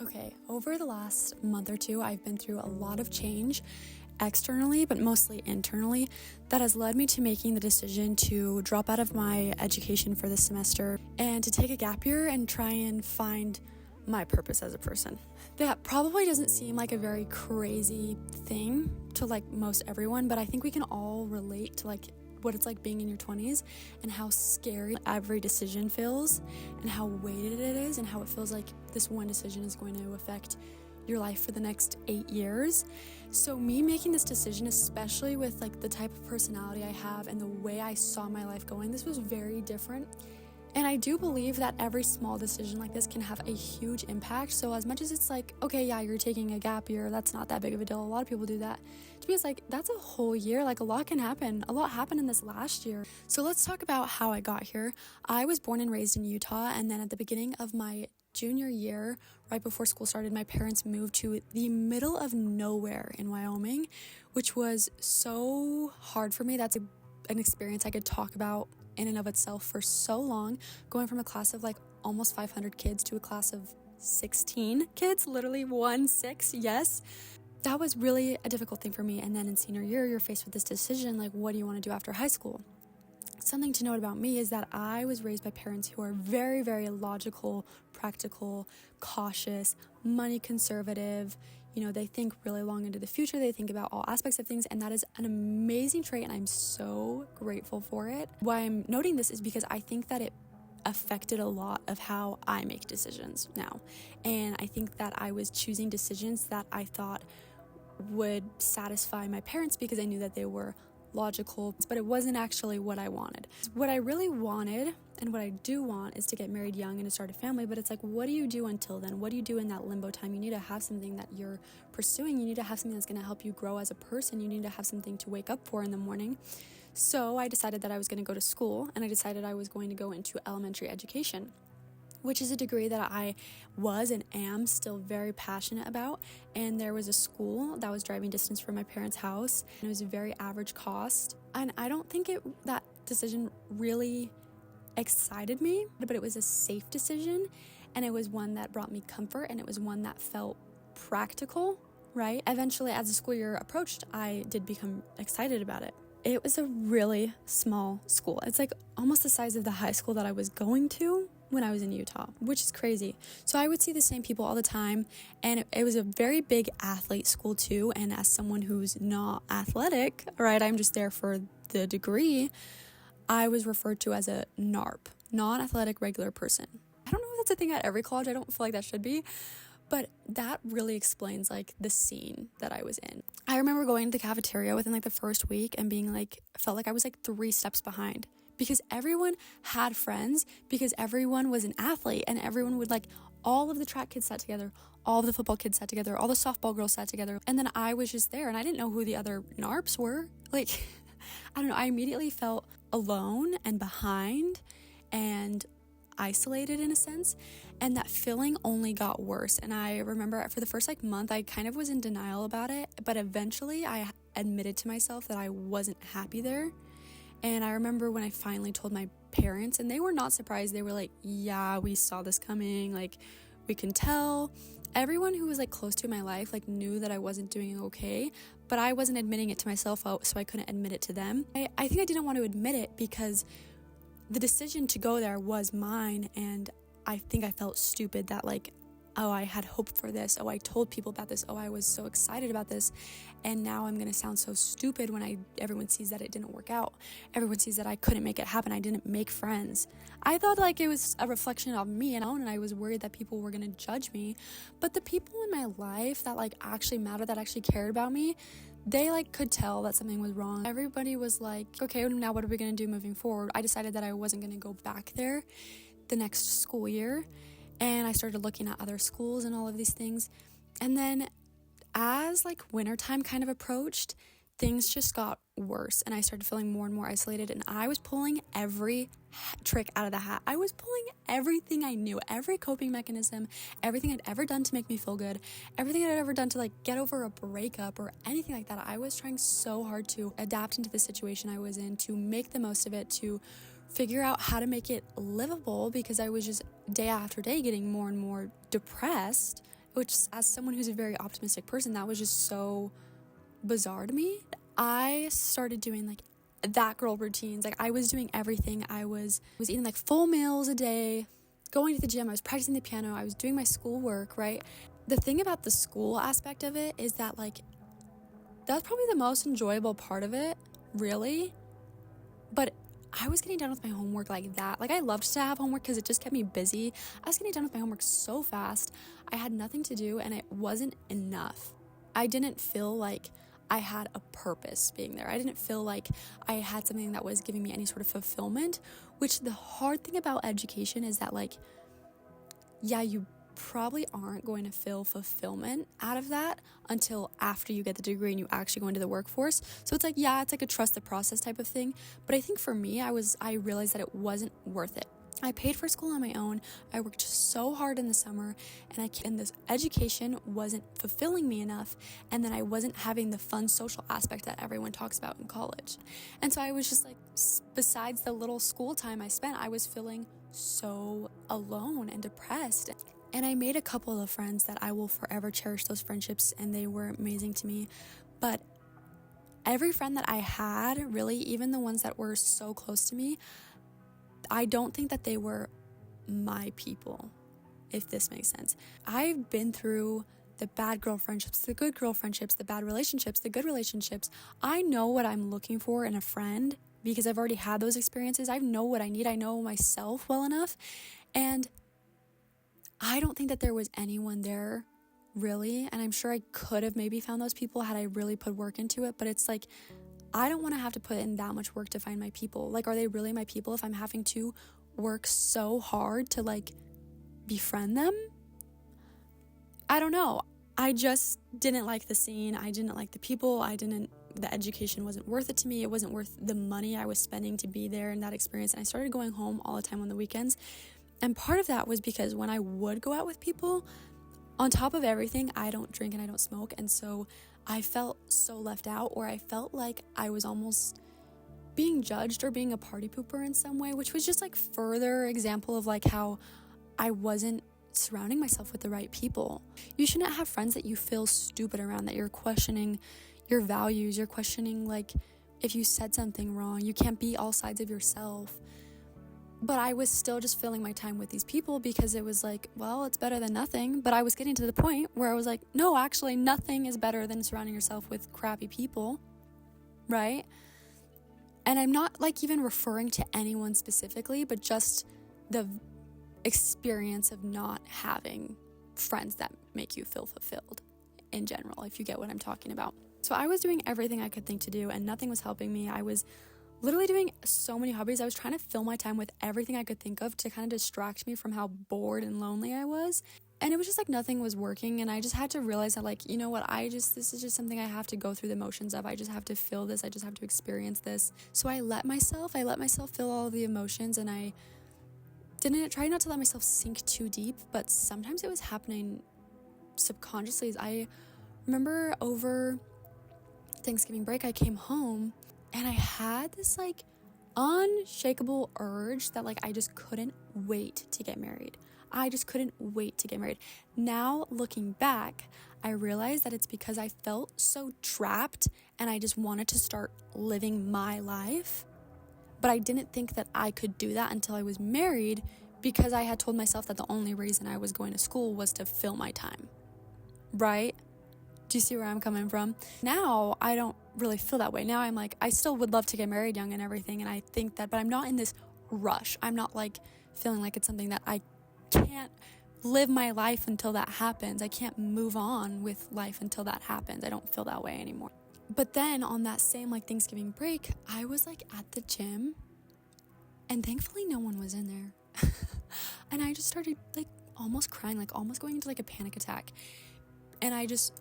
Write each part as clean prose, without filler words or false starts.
Okay, over the last month or two, I've been through a lot of change externally, but mostly internally, that has led me to making the decision to drop out of my education for this semester and to take a gap year and try and find my purpose as a person. That probably doesn't seem like a very crazy thing to most everyone, but I think we can all relate to what it's like being in your 20s and how scary every decision feels and how weighted it is and how it feels like this one decision is going to affect your life for the next 8 years. So me making this decision, especially with the type of personality I have and the way I saw my life going, this was very different. And I do believe that every small decision like this can have a huge impact. So as much as it's okay, yeah, you're taking a gap year, that's not that big of a deal. A lot of people do that. To me, it's that's a whole year. A lot can happen. A lot happened in this last year. So let's talk about how I got here. I was born and raised in Utah. And then at the beginning of my junior year, right before school started, my parents moved to the middle of nowhere in Wyoming, which was so hard for me. That's an experience I could talk about in and of itself for so long, going from a class of almost 500 kids to a class of 16 kids, literally 1-6, yes. That was really a difficult thing for me. And then in senior year, you're faced with this decision, what do you want to do after high school? Something to note about me is that I was raised by parents who are very, very logical, practical, cautious, money conservative. They think really long into the future. They think about all aspects of things, and that is an amazing trait, and I'm so grateful for it. Why I'm noting this is because I think that it affected a lot of how I make decisions now. And I think that I was choosing decisions that I thought would satisfy my parents because I knew that they were logical, but it wasn't actually what I wanted. What I really wanted and what I do want is to get married young and to start a family, but it's what do you do until then? What do you do in that limbo time? You need to have something that you're pursuing. You need to have something that's going to help you grow as a person. You need to have something to wake up for in the morning. So I decided that I was going to go to school, and I decided I was going to go into elementary education, which is a degree that I was and am still very passionate about. And there was a school that was driving distance from my parents' house, and it was a very average cost. And I don't think that decision really excited me, but it was a safe decision, and it was one that brought me comfort, and it was one that felt practical, right? Eventually, as the school year approached, I did become excited about it. It was a really small school. It's almost the size of the high school that I was going to when I was in Utah, which is crazy. So I would see the same people all the time, and it was a very big athlete school too. And as someone who's not athletic, right, I'm just there for the degree, I was referred to as a NARP, non-athletic regular person. I don't know if that's a thing at every college. I don't feel like that should be, but that really explains the scene that I was in. I remember going to the cafeteria within the first week and being felt like I was 3 steps behind, because everyone had friends, because everyone was an athlete, and everyone would all of the track kids sat together, all of the football kids sat together, all the softball girls sat together, and then I was just there, and I didn't know who the other NARPs were. I don't know, I immediately felt alone and behind and isolated in a sense, and that feeling only got worse. And I remember for the first month, I kind of was in denial about it, but eventually I admitted to myself that I wasn't happy there. And I remember when I finally told my parents, and they were not surprised. They were yeah, we saw this coming. We can tell. Everyone who was close to my life knew that I wasn't doing okay, but I wasn't admitting it to myself, so I couldn't admit it to them. I think I didn't want to admit it because the decision to go there was mine, and I think I felt stupid that oh, I had hope for this. Oh, I told people about this. Oh, I was so excited about this. And now I'm going to sound so stupid when everyone sees that it didn't work out. Everyone sees that I couldn't make it happen. I didn't make friends. I thought it was a reflection of me and I was worried that people were going to judge me. But the people in my life that actually mattered, that actually cared about me, they could tell that something was wrong. Everybody was okay, now what are we going to do moving forward? I decided that I wasn't going to go back there the next school year. And I started looking at other schools and all of these things. And then as wintertime kind of approached, things just got worse. And I started feeling more and more isolated. And I was pulling every trick out of the hat. I was pulling everything I knew, every coping mechanism, everything I'd ever done to make me feel good, everything I'd ever done to get over a breakup or anything like that. I was trying so hard to adapt into the situation I was in, to make the most of it, to figure out how to make it livable, because I was just day after day getting more and more depressed. which as someone who's a very optimistic person, that was just so bizarre to me. I started doing like that girl routines. Like I was doing everything. I was eating like full meals a day, going to the gym, I was practicing the piano, I was doing my schoolwork, right? The thing about the school aspect of it is that like that's probably the most enjoyable part of it, really. But I was getting done with my homework like that. Like I loved to have homework because it just kept me busy. I was getting done with my homework so fast. I had nothing to do and it wasn't enough. I didn't feel like I had a purpose being there. I didn't feel like I had something that was giving me any sort of fulfillment, which the hard thing about education is that like, yeah, you probably aren't going to feel fulfillment out of that until after you get the degree and you actually go into the workforce. So it's like, yeah, it's like a trust the process type of thing. But I think for me, I realized that it wasn't worth it. I paid for school on my own. I worked so hard in the summer and this education wasn't fulfilling me enough. And then I wasn't having the fun social aspect that everyone talks about in college. And so I was just like, besides the little school time I spent, I was feeling so alone and depressed. And I made a couple of friends that I will forever cherish those friendships, and they were amazing to me. But every friend that I had, really, even the ones that were so close to me, I don't think that they were my people, if this makes sense. I've been through the bad girl friendships, the good girl friendships, the bad relationships, the good relationships. I know what I'm looking for in a friend because I've already had those experiences. I know what I need. I know myself well enough. And I don't think that there was anyone there, really. And I'm sure I could have maybe found those people had I really put work into it. But it's like, I don't want to have to put in that much work to find my people. Like, are they really my people if I'm having to work so hard to, like, befriend them? I don't know. I just didn't like the scene. I didn't like the people. The education wasn't worth it to me. It wasn't worth the money I was spending to be there in that experience. And I started going home all the time on the weekends. And part of that was because when I would go out with people, on top of everything, I don't drink and I don't smoke. And so I felt so left out, or I felt like I was almost being judged or being a party pooper in some way, which was just like further example of like how I wasn't surrounding myself with the right people. You shouldn't have friends that you feel stupid around, that you're questioning your values, you're questioning like if you said something wrong. You can't be all sides of yourself. But I was still just filling my time with these people because it was like, well, it's better than nothing. But I was getting to the point where I was like, no, actually, nothing is better than surrounding yourself with crappy people, right? And I'm not like even referring to anyone specifically, but just the experience of not having friends that make you feel fulfilled in general, if you get what I'm talking about. So I was doing everything I could think to do and nothing was helping me. I was literally doing so many hobbies. I was trying to fill my time with everything I could think of to kind of distract me from how bored and lonely I was. And it was just like nothing was working. And I just had to realize that like, you know what, this is just something I have to go through the motions of. I just have to feel this. I just have to experience this. So I let myself feel all the emotions, and I didn't try not to let myself sink too deep, but sometimes it was happening subconsciously. I remember over Thanksgiving break, I came home and I had this like unshakable urge that like I just couldn't wait to get married. I just couldn't wait to get married. Now looking back, I realized that it's because I felt so trapped and I just wanted to start living my life. But I didn't think that I could do that until I was married, because I had told myself that the only reason I was going to school was to fill my time, right? Do you see where I'm coming from? Now, I don't really feel that way. Now I'm like, I still would love to get married young and everything, and I think that, but I'm not in this rush. I'm not like feeling like it's something that I can't live my life until that happens. I can't move on with life until that happens. I don't feel that way anymore. But then on that same like Thanksgiving break, I was like at the gym, and thankfully no one was in there. And I just started like almost crying, like almost going into like a panic attack. And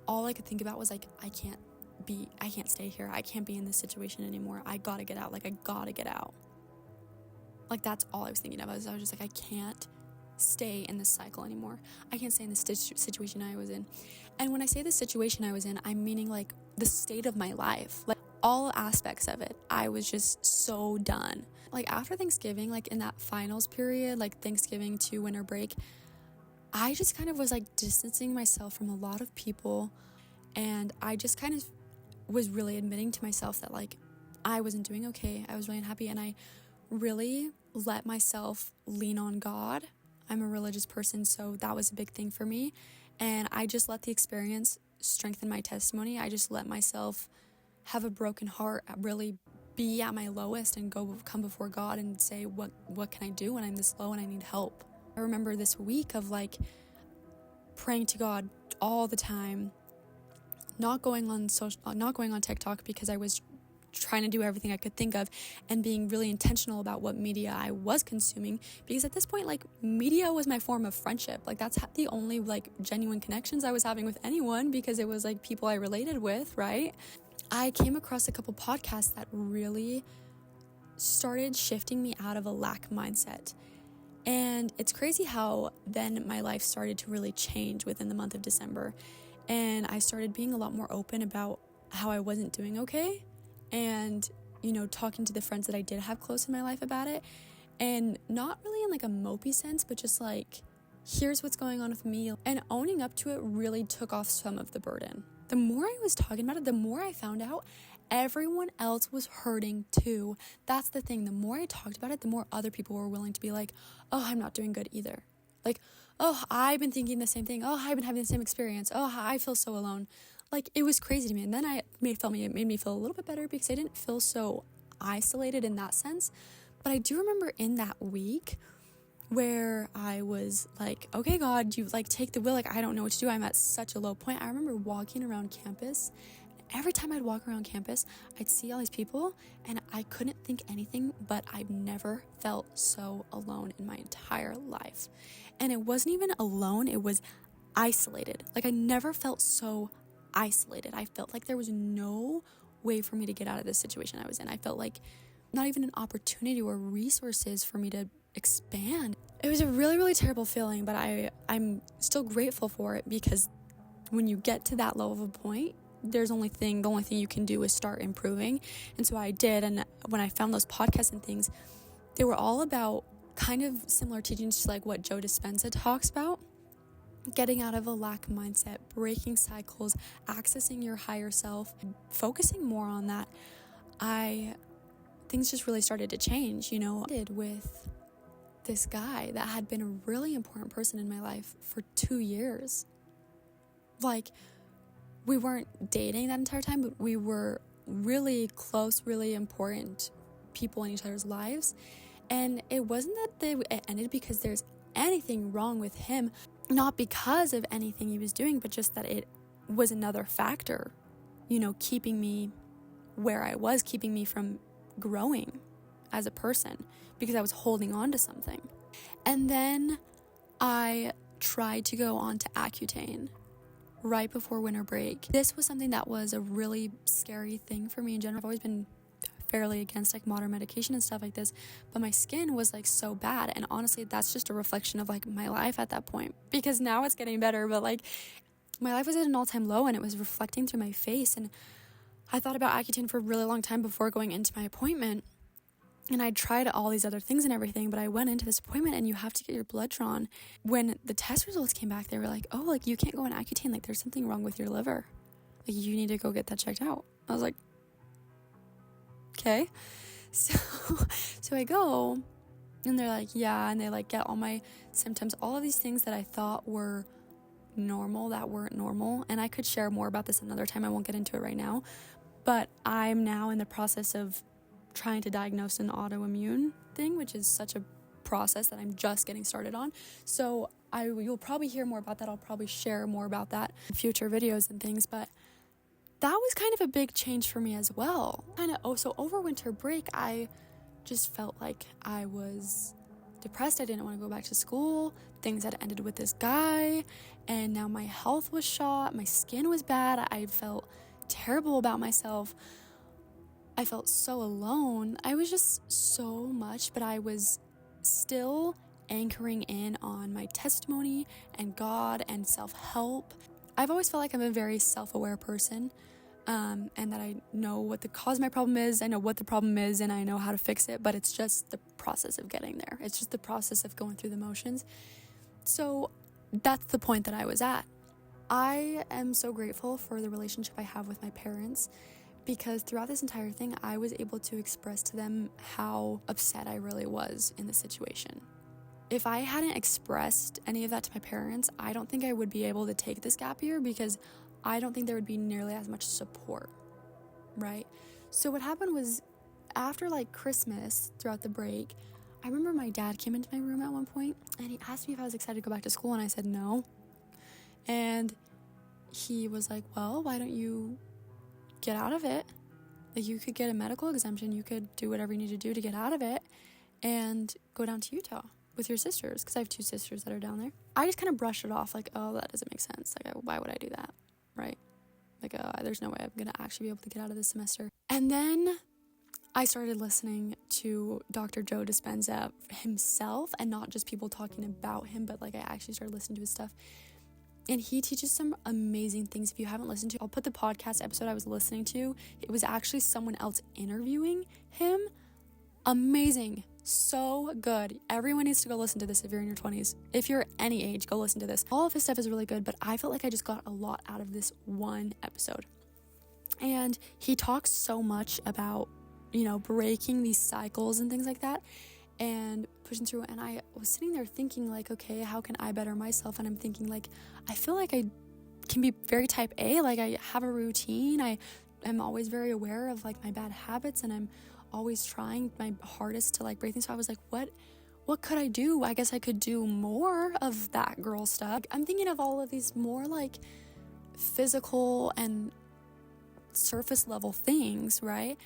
all I could think about was like, I can't stay here. I can't be in this situation anymore. I gotta get out. Like, I gotta get out. Like, that's all I was thinking of. I was just like, I can't stay in this cycle anymore. I can't stay in this situation I was in. And when I say the situation I was in, I'm meaning like the state of my life, like all aspects of it. I was just so done. Like after Thanksgiving, like in that finals period, like Thanksgiving to winter break, I just kind of was like distancing myself from a lot of people, and I just kind of was really admitting to myself that like I wasn't doing okay. I was really unhappy, and I really let myself lean on God. I'm a religious person, so that was a big thing for me, and I just let the experience strengthen my testimony. I just let myself have a broken heart, really be at my lowest and come before God and say, what can I do when I'm this low and I need help? I remember this week of like praying to God all the time, not going on TikTok because I was trying to do everything I could think of, and being really intentional about what media I was consuming, because at this point, like, media was my form of friendship. Like, that's the only like genuine connections I was having with anyone, because it was like people I related with, right? I came across a couple podcasts that really started shifting me out of a lack mindset. And it's crazy how then my life started to really change within the month of December. And I started being a lot more open about how I wasn't doing okay. And, you know, talking to the friends that I did have close in my life about it. And not really in like a mopey sense, but just like, here's what's going on with me. And owning up to it really took off some of the burden. The more I was talking about it, the more I found out everyone else was hurting too. That's the thing. The more I talked about it, the more other people were willing to be like, oh, I'm not doing good either. Like, oh, I've been thinking the same thing. Oh, I've been having the same experience. Oh, I feel so alone. Like, it was crazy to me. And then it made me feel a little bit better, because I didn't feel so isolated in that sense. But I do remember in that week where I was like, okay, God, you like take the wheel. Like, I don't know what to do. I'm at such a low point. I remember walking around campus. Every time I'd walk around campus, I'd see all these people, and I couldn't think anything, but I've never felt so alone in my entire life. And it wasn't even alone, it was isolated. Like, I never felt so isolated. I felt like there was no way for me to get out of this situation I was in. I felt like not even an opportunity or resources for me to expand. It was a really, really terrible feeling, but I'm still grateful for it, because when you get to that low of a point, the only thing you can do is start improving. And so I did. And when I found those podcasts and things, they were all about kind of similar teachings to like what Joe Dispenza talks about. Getting out of a lack mindset, breaking cycles, accessing your higher self, focusing more on that. Things just really started to change, you know. I did with this guy that had been a really important person in my life for 2 years. Like, we weren't dating that entire time, but we were really close, really important people in each other's lives. And it wasn't that it ended because there's anything wrong with him, not because of anything he was doing, but just that it was another factor, you know, keeping me where I was, keeping me from growing as a person, because I was holding on to something. And then I tried to go on to Accutane right before winter break. This was something that was a really scary thing for me in general. I've always been fairly against like modern medication and stuff like this, but my skin was like so bad. And honestly, that's just a reflection of like my life at that point, because now it's getting better, but like my life was at an all-time low, and it was reflecting through my face. And I thought about Accutane for a really long time before going into my appointment. And I tried all these other things and everything, but I went into this appointment and you have to get your blood drawn. When the test results came back, they were like, oh, like you can't go on Accutane. Like there's something wrong with your liver. Like you need to go get that checked out. I was like, okay. So I go and they're like, yeah. And they like get all my symptoms, all of these things that I thought were normal that weren't normal. And I could share more about this another time. I won't get into it right now, but I'm now in the process of trying to diagnose an autoimmune thing, which is such a process that I'm just getting started on. So you'll probably hear more about that. I'll probably share more about that in future videos and things, but that was kind of a big change for me as well. So over winter break, I just felt like I was depressed. I didn't want to go back to school. Things had ended with this guy, and now my health was shot. My skin was bad. I felt terrible about myself. I felt so alone. I was just so much, but I was still anchoring in on my testimony and God and self-help. I've always felt like I'm a very self-aware person, and that I know what the cause of my problem is, I know what the problem is, and I know how to fix it, but it's just the process of getting there. It's just the process of going through the motions. So that's the point that I was at. I am so grateful for the relationship I have with my parents, because throughout this entire thing, I was able to express to them how upset I really was in the situation. If I hadn't expressed any of that to my parents, I don't think I would be able to take this gap year, because I don't think there would be nearly as much support, right? So what happened was, after like Christmas, throughout the break, I remember my dad came into my room at one point and he asked me if I was excited to go back to school, and I said no. And he was like, well, why don't you get out of it? Like, you could get a medical exemption, you could do whatever you need to do to get out of it and go down to Utah with your sisters, because I have 2 sisters that are down there. I just kind of brushed it off like, oh, that doesn't make sense. Like, why would I do that, right? Like, there's no way I'm going to actually be able to get out of this semester. And then I started listening to Dr. Joe Dispenza himself, and not just people talking about him, but like I actually started listening to his stuff. And he teaches some amazing things. If you haven't listened to, I'll put the podcast episode I was listening to. It was actually someone else interviewing him. Amazing. So good. Everyone needs to go listen to this if you're in your 20s. If you're any age, go listen to this. All of his stuff is really good, but I felt like I just got a lot out of this one episode. And he talks so much about, breaking these cycles and things like that, and pushing through. And I was sitting there thinking like, okay, how can I better myself? And I'm thinking like, I feel like I can be very type A. Like, I have a routine. I am always very aware of like my bad habits, and I'm always trying my hardest to like break things. So I was like, what could I do? I guess I could do more of that girl stuff. I'm thinking of all of these more like physical and surface level things, right?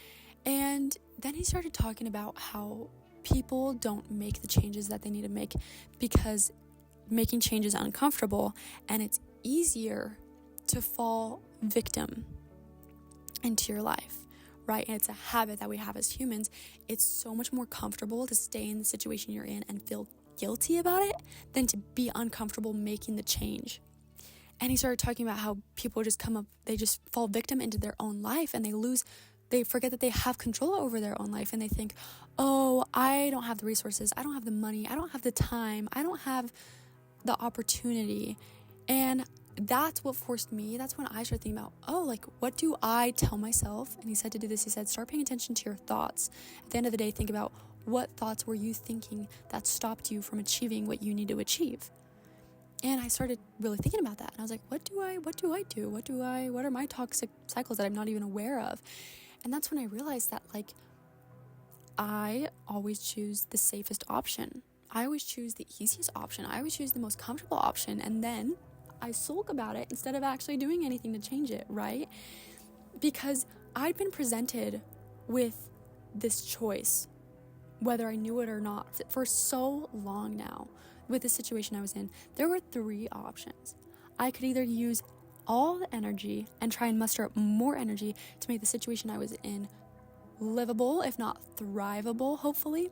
And then he started talking about how people don't make the changes that they need to make because making change is uncomfortable, and it's easier to fall victim into your life, right? And it's a habit that we have as humans. It's so much more comfortable to stay in the situation you're in and feel guilty about it than to be uncomfortable making the change. And he started talking about how people just they just fall victim into their own life, and they forget that they have control over their own life, and they think, oh, I don't have the resources, I don't have the money, I don't have the time, I don't have the opportunity. And that's what forced me. That's when I started thinking about, oh, like, what do I tell myself? And he said to do this. He said, start paying attention to your thoughts. At the end of the day, think about what thoughts were you thinking that stopped you from achieving what you need to achieve. And I started really thinking about that. And I was like, what do I do? What are my toxic cycles that I'm not even aware of? And that's when I realized that, like, I always choose the safest option. I always choose the easiest option. I always choose the most comfortable option. And then I sulk about it instead of actually doing anything to change it, right? Because I'd been presented with this choice, whether I knew it or not, for so long now. With the situation I was in, there were 3 options. I could either use all the energy and try and muster up more energy to make the situation I was in livable, if not thrivable, hopefully.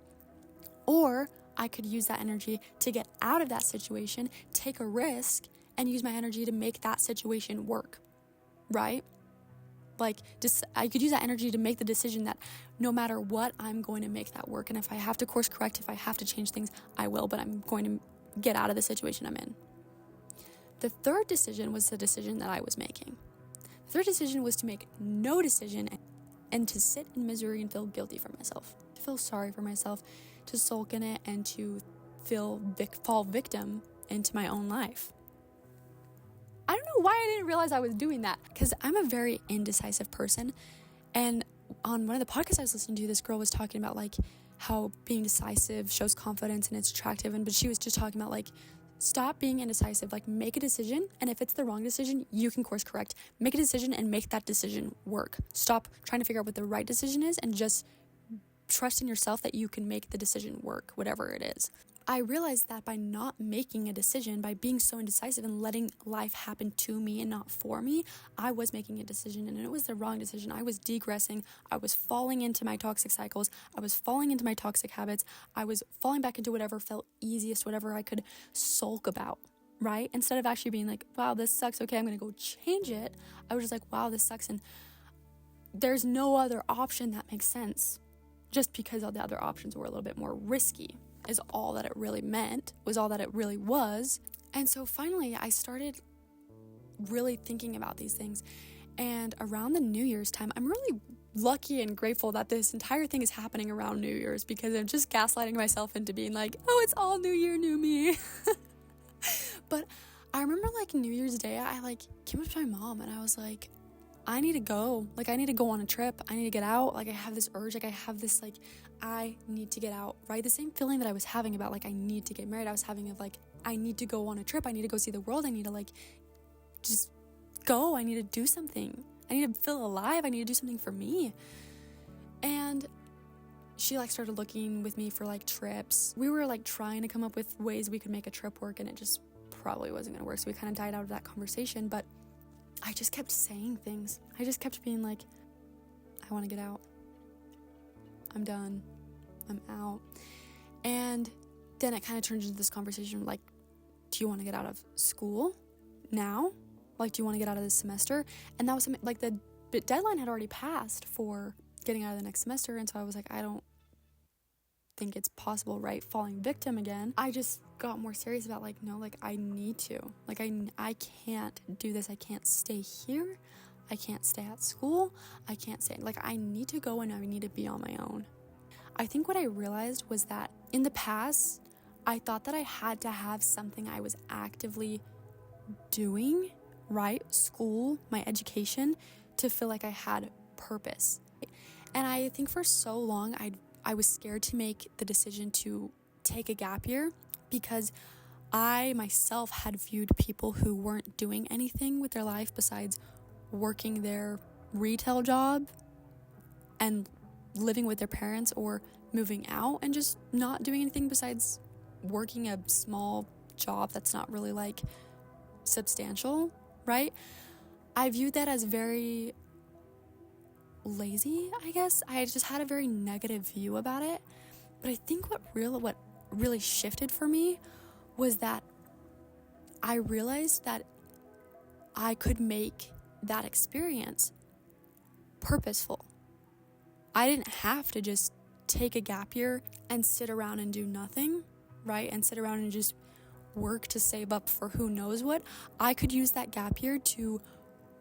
Or I could use that energy to get out of that situation, take a risk, and use my energy to make that situation work, right? Like, I could use that energy to make the decision that no matter what, I'm going to make that work. And if I have to course correct, if I have to change things, I will, but I'm going to get out of the situation I'm in. The third decision was the decision that I was making. The third decision was to make no decision and to sit in misery and feel guilty for myself, to feel sorry for myself, to sulk in it, and to fall victim into my own life. I don't know why I didn't realize I was doing that, because I'm a very indecisive person. And on one of the podcasts I was listening to, this girl was talking about like how being decisive shows confidence and it's attractive. But she was just talking about like, stop being indecisive, like make a decision. And if it's the wrong decision, you can course correct. Make a decision and make that decision work. Stop trying to figure out what the right decision is and just trust in yourself that you can make the decision work, whatever it is. I realized that by not making a decision, by being so indecisive and letting life happen to me and not for me, I was making a decision, and it was the wrong decision. I was degressing. I was falling into my toxic cycles. I was falling into my toxic habits. I was falling back into whatever felt easiest, whatever I could sulk about, right? Instead of actually being like, wow, this sucks. Okay, I'm going to go change it. I was just like, wow, this sucks. And there's no other option that makes sense, just because all the other options were a little bit more risky. Is all that it really meant, was all that it really was. And so finally I started really thinking about these things. And around the New Year's time, I'm really lucky and grateful that this entire thing is happening around New Year's, because I'm just gaslighting myself into being like, oh, it's all New Year, new me. But I remember like New Year's Day, I like came up to my mom and I was like, I need to go. Like, I need to go on a trip. I need to get out. Like, I have this urge. Like, I have this, like, I need to get out, right? The same feeling that I was having about, like, I need to get married. I was having of, like, I need to go on a trip. I need to go see the world. I need to, like, just go. I need to do something. I need to feel alive. I need to do something for me. And she, like, started looking with me for, like, trips. We were, like, trying to come up with ways we could make a trip work, and it just probably wasn't going to work. So we kind of died out of that conversation. But I just kept saying things. I just kept being like, I want to get out. I'm done. I'm out. And then it kind of turned into this conversation like, do you want to get out of school now? Like, do you want to get out of this semester? And that was like the deadline had already passed for getting out of the next semester. And so I was like, I don't think it's possible, right? Falling victim again. I just got more serious about like, no, like I need to, like I can't do this. I can't stay here. I can't stay at school. I can't stay, like I need to go and I need to be on my own. I think what I realized was that in the past, I thought that I had to have something I was actively doing, right? School, my education, to feel like I had purpose. And I think for so long, I was scared to make the decision to take a gap year because I myself had viewed people who weren't doing anything with their life besides working their retail job and living with their parents or moving out and just not doing anything besides working a small job that's not really like substantial, right? I viewed that as very lazy, I guess. I just had a very negative view about it. But I think what really shifted for me was that I realized that I could make that experience purposeful. I didn't have to just take a gap year and sit around and do nothing, right? And sit around and just work to save up for who knows what. I could use that gap year to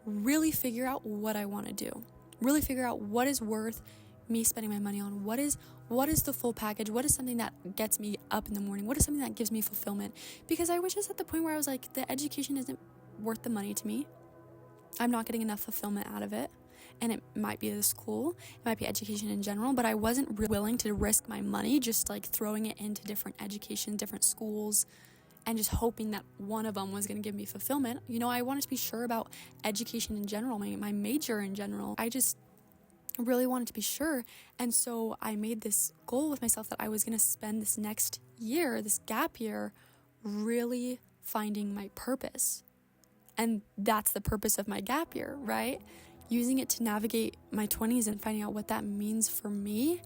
really figure out what I want to do. Really figure out what is worth me spending my money on. What is the full package? What is something that gets me up in the morning? What is something that gives me fulfillment? Because I was just at the point where I was like, the education isn't worth the money to me. I'm not getting enough fulfillment out of it. And it might be the school, it might be education in general, but I wasn't willing to risk my money just like throwing it into different education, different schools, and just hoping that one of them was going to give me fulfillment. You know, I wanted to be sure about education in general, my major in general. I just really wanted to be sure. And so I made this goal with myself that I was going to spend this next year, this gap year, really finding my purpose. And that's the purpose of my gap year, right? Using it to navigate my 20s and finding out what that means for me.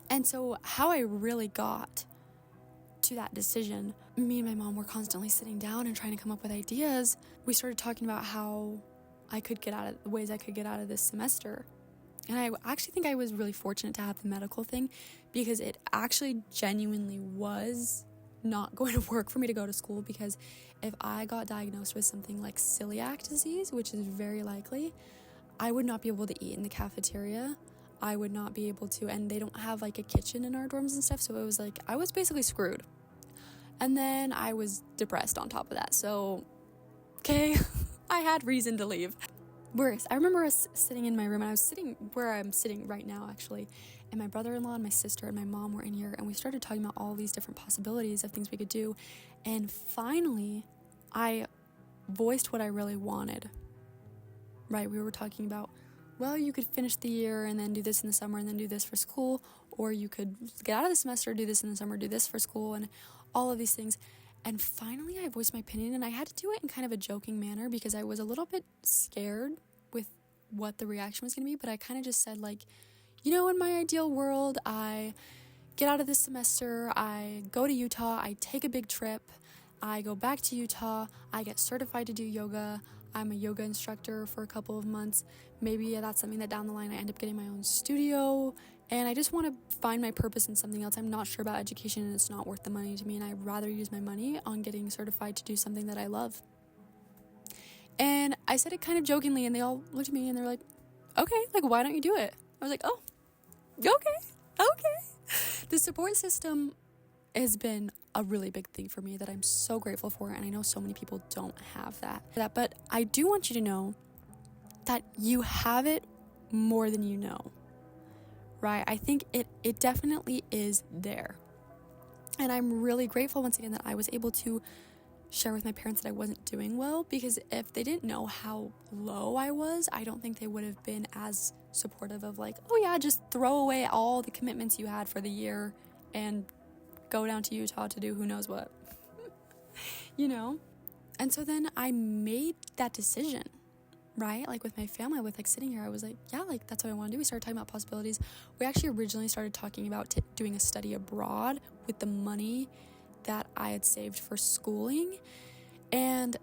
And so how I really got to that decision, me and my mom were constantly sitting down and trying to come up with ideas. We started talking about how I could get out of the ways I could get out of this semester. And I actually think I was really fortunate to have the medical thing because it actually genuinely was not going to work for me to go to school, because if I got diagnosed with something like celiac disease, which is very likely, I would not be able to eat in the cafeteria. I would not be able to, and they don't have like a kitchen in our dorms and stuff, so it was like I was basically screwed. And then I was depressed on top of that, so okay, I had reason to leave. Worse, I remember us sitting in my room, and I was sitting where I'm sitting right now actually, and my brother-in-law and my sister and my mom were in here, and we started talking about all these different possibilities of things we could do, and finally I voiced what I really wanted. Right, we were talking about, well, you could finish the year and then do this in the summer and then do this for school, or you could get out of the semester, do this in the summer, do this for school, and all of these things. And finally I voiced my opinion, and I had to do it in kind of a joking manner because I was a little bit scared with what the reaction was going to be, but I kind of just said like, you know, in my ideal world, I get out of this semester, I go to Utah, I take a big trip, I go back to Utah, I get certified to do yoga, I'm a yoga instructor for a couple of months. Maybe that's something that down the line I end up getting my own studio. And I just want to find my purpose in something else. I'm not sure about education, and it's not worth the money to me, and I'd rather use my money on getting certified to do something that I love. And I said it kind of jokingly, and they all looked at me and they're like, okay, like, why don't you do it? I was like, oh, okay. The support system has been a really big thing for me that I'm so grateful for, and I know so many people don't have that. But I do want you to know that you have it more than you know, right? I think it definitely is there. And I'm really grateful once again that I was able to share with my parents that I wasn't doing well, because if they didn't know how low I was, I don't think they would have been as supportive of like, oh yeah, just throw away all the commitments you had for the year and go down to Utah to do who knows what, you know? And so then I made that decision, right? Like with my family, with like sitting here, I was like, yeah, like that's what I want to do. We started talking about possibilities. We actually originally started talking about doing a study abroad with the money that I had saved for schooling. And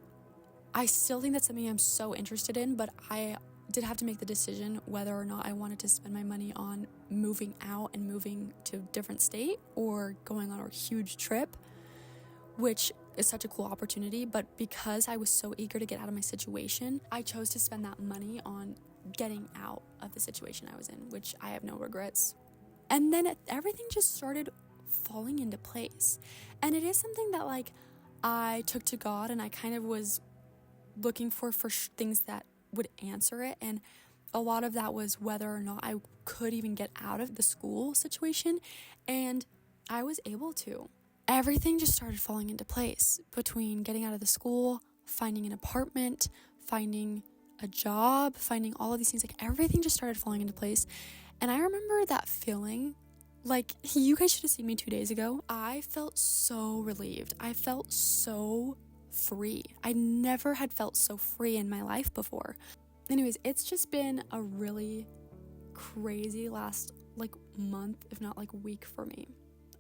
I still think that's something I'm so interested in, but I did have to make the decision whether or not I wanted to spend my money on moving out and moving to a different state or going on a huge trip, which is such a cool opportunity. But because I was so eager to get out of my situation, I chose to spend that money on getting out of the situation I was in, which I have no regrets. And then everything just started falling into place. And it is something that like I took to God, and I kind of was looking for things that would answer it. And a lot of that was whether or not I could even get out of the school situation. And I was able to. Everything just started falling into place between getting out of the school, finding an apartment, finding a job, finding all of these things. Like everything just started falling into place. And I remember that feeling. Like, you guys should have seen me 2 days ago. I felt so relieved. I felt so free. I never had felt so free in my life before. Anyways, it's just been a really crazy last like month, if not like week for me.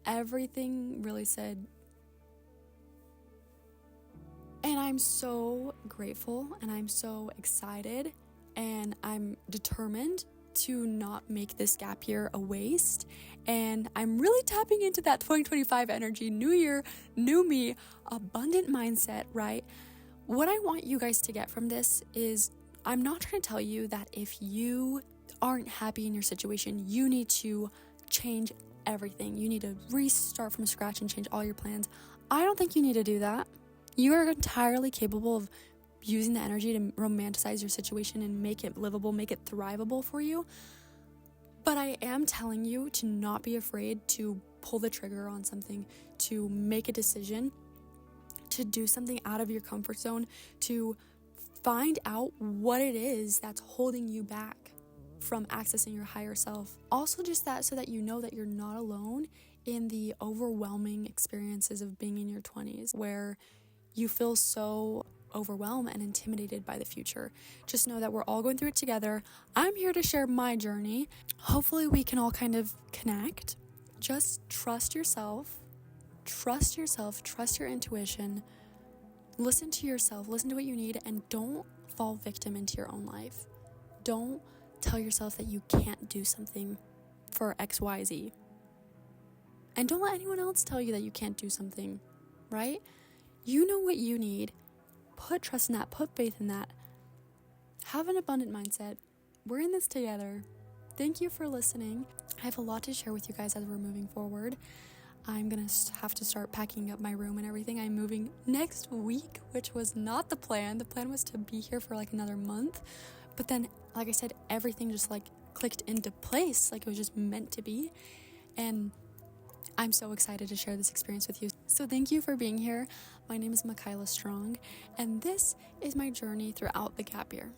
Everything really said, and I'm so grateful, and I'm so excited, and I'm determined to not make this gap year a waste. And I'm really tapping into that 2025 energy, new year, new me, abundant mindset, right? What I want you guys to get from this is, I'm not trying to tell you that if you aren't happy in your situation, you need to change everything. You need to restart from scratch and change all your plans. I don't think you need to do that. You are entirely capable of using the energy to romanticize your situation and make it livable, make it thrivable for you. But I am telling you to not be afraid to pull the trigger on something, to make a decision, to do something out of your comfort zone, to find out what it is that's holding you back from accessing your higher self. Also just that so that you know that you're not alone in the overwhelming experiences of being in your 20s where you feel so overwhelmed and intimidated by the future. Just know that we're all going through it together. I'm here to share my journey. Hopefully we can all kind of connect. Just trust yourself, trust your intuition, listen to yourself, listen to what you need, and don't fall victim into your own life. Don't tell yourself that you can't do something for XYZ. And don't let anyone else tell you that you can't do something, right? You know what you need. Put trust in that, put faith in that. Have an abundant mindset. We're in this together. Thank you for listening. I have a lot to share with you guys as we're moving forward. I'm gonna have to start packing up my room and everything. I'm moving next week, which was not the plan. The plan was to be here for like another month. But then, like I said, everything just like clicked into place. Like it was just meant to be. And I'm so excited to share this experience with you. So thank you for being here. My name is Michaela Strong, and this is my journey throughout the gap year.